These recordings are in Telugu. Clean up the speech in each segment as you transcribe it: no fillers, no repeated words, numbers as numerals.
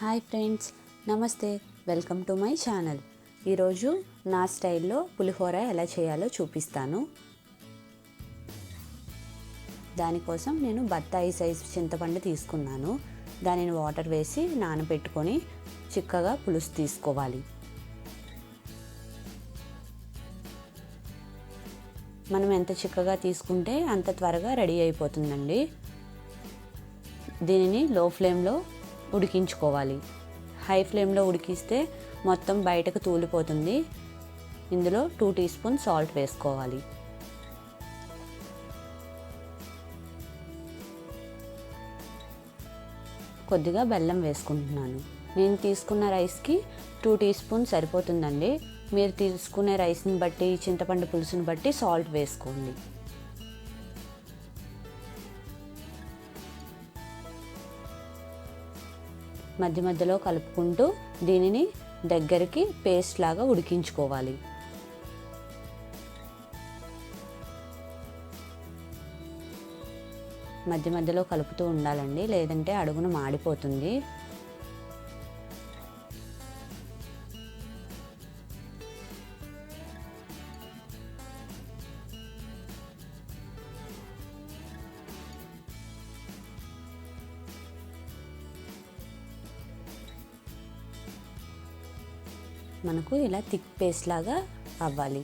హాయ్ ఫ్రెండ్స్, నమస్తే. Welcome to my channel. ఈరోజు నా స్టైల్లో పులిహోర ఎలా చేయాలో చూపిస్తాను. దానికోసం నేను బత్తాయి సైజు చింతపండు తీసుకున్నాను. దానిని వాటర్ వేసి నానబెట్టుకొని చిక్కగా పులుసు తీసుకోవాలి. మనం ఎంత చిక్కగా తీసుకుంటే అంత త్వరగా రెడీ అయిపోతుందండి. దీనిని లో ఫ్లేమ్లో ఉడికించుకోవాలి. హై ఫ్లేమ్లో ఉడికిస్తే మొత్తం బయటకు తూలిపోతుంది. ఇందులో 2 టీ స్పూన్ సాల్ట్ వేసుకోవాలి. కొద్దిగా బెల్లం వేసుకుంటున్నాను. నేను తీసుకున్న రైస్కి 2 టీ స్పూన్ సరిపోతుందండి. మీరు తీసుకునే రైస్ని బట్టి, చింతపండు పులుసుని బట్టి సాల్ట్ వేసుకోండి. మధ్య మధ్యలో కలుపుకుంటూ దీనిని దగ్గరికి పేస్ట్ లాగా ఉడికించుకోవాలి. మధ్య మధ్యలో కలుపుతూ ఉండాలండి, లేదంటే అడుగున మాడిపోతుంది. మనకు ఇలా థిక్ పేస్ట్ లాగా అవ్వాలి.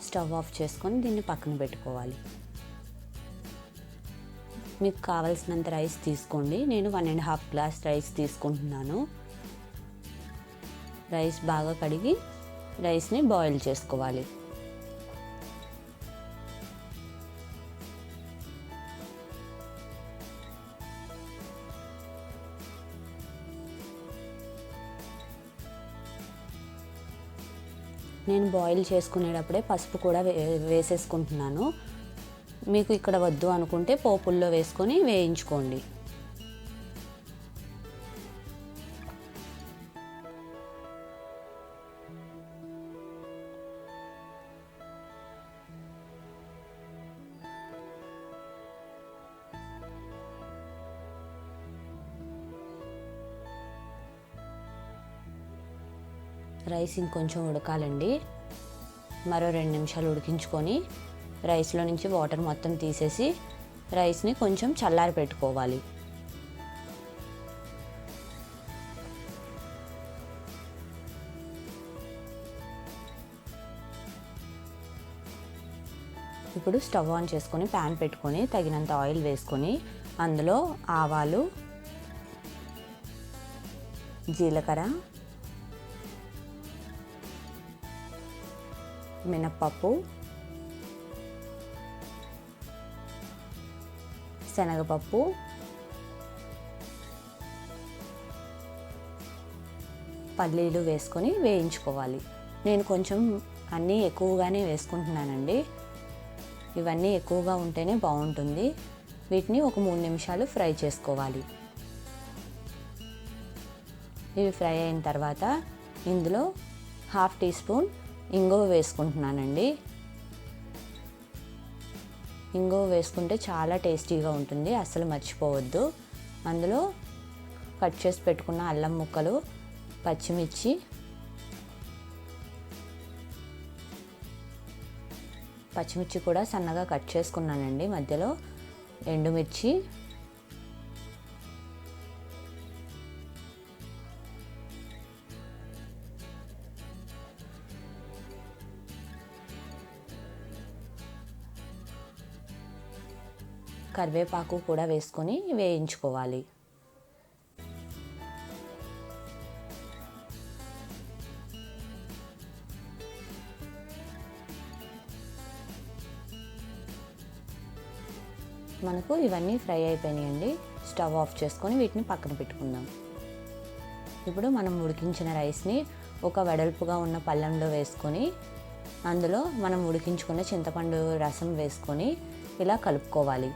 స్టవ్ ఆఫ్ చేసుకొని దీన్ని పక్కన పెట్టుకోవాలి. మీకు కావలసినంత రైస్ తీసుకోండి. నేను 1.5 గ్లాస్ రైస్ తీసుకుంటున్నాను. రైస్ బాగా కడిగి రైస్ని బాయిల్ చేసుకోవాలి. నేను బాయిల్ చేసుకునేటప్పుడే పసుపు కూడా వేసేసుకుంటున్నాను. మీకు ఇక్కడ వద్దు అనుకుంటే పోపుల్లో వేసుకొని వేయించుకోండి. రైస్ ఇంకొంచెం ఉడకాలండి. మరో 2 నిమిషాలు ఉడికించుకొని రైస్లో నుంచి వాటర్ మొత్తం తీసేసి రైస్ని కొంచెం చల్లారి పెట్టుకోవాలి. ఇప్పుడు స్టవ్ ఆన్ చేసుకొని ప్యాన్ పెట్టుకొని తగినంత ఆయిల్ వేసుకొని అందులో ఆవాలు, జీలకర్ర, మినప్పప్పు, శనగపప్పు, పల్లీలు వేసుకొని వేయించుకోవాలి. నేను కొంచెం అన్నీ ఎక్కువగానే వేసుకుంటున్నానండి. ఇవన్నీ ఎక్కువగా ఉంటేనే బాగుంటుంది. వీటిని ఒక 3 నిమిషాలు ఫ్రై చేసుకోవాలి. ఇవి ఫ్రై అయిన తర్వాత ఇందులో 1/2 టీ స్పూన్ ఇంగువ వేసుకుంటున్నానండి. ఇంగువ వేసుకుంటే చాలా టేస్టీగా ఉంటుంది, అస్సలు మర్చిపోవద్దు. అందులో కట్ చేసి పెట్టుకున్న అల్లం ముక్కలు, పచ్చిమిర్చి, కూడా సన్నగా కట్ చేసుకున్నానండి. మధ్యలో ఎండుమిర్చి, కరివేపాకు కూడా వేసుకొని వేయించుకోవాలి. మనకు ఇవన్నీ ఫ్రై అయిపోయినాయండి. స్టవ్ ఆఫ్ చేసుకొని వీటిని పక్కన పెట్టుకుందాం. ఇప్పుడు మనం ఉడికించిన రైస్ని ఒక వెడల్పుగా ఉన్న పళ్ళెంలో వేసుకొని అందులో మనం ఉడికించుకున్న చింతపండు రసం వేసుకొని ఇలా కలుపుకోవాలి.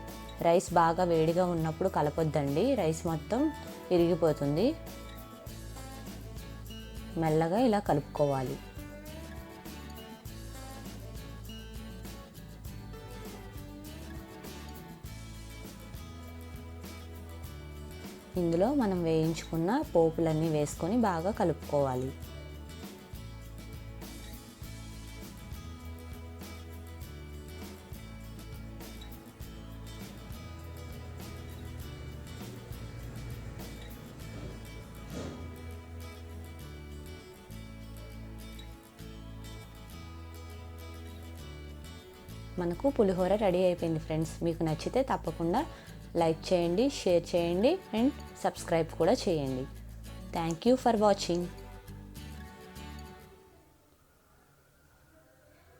రైస్ బాగా వేడిగా ఉన్నప్పుడు కలపొద్దండి, రైస్ మొత్తం ఇరిగిపోతుంది. మెల్లగా ఇలా కలుపుకోవాలి. ఇందులో మనం వేయించుకున్న పోపులన్నీ వేసుకొని బాగా కలుపుకోవాలి. మనకు పులిహోర రెడీ అయిపోయింది ఫ్రెండ్స్. మీకు నచ్చితే తప్పకుండా లైక్ చేయండి, షేర్ చేయండి అండ్ సబ్స్క్రైబ్ కూడా చేయండి. Thank you for watching.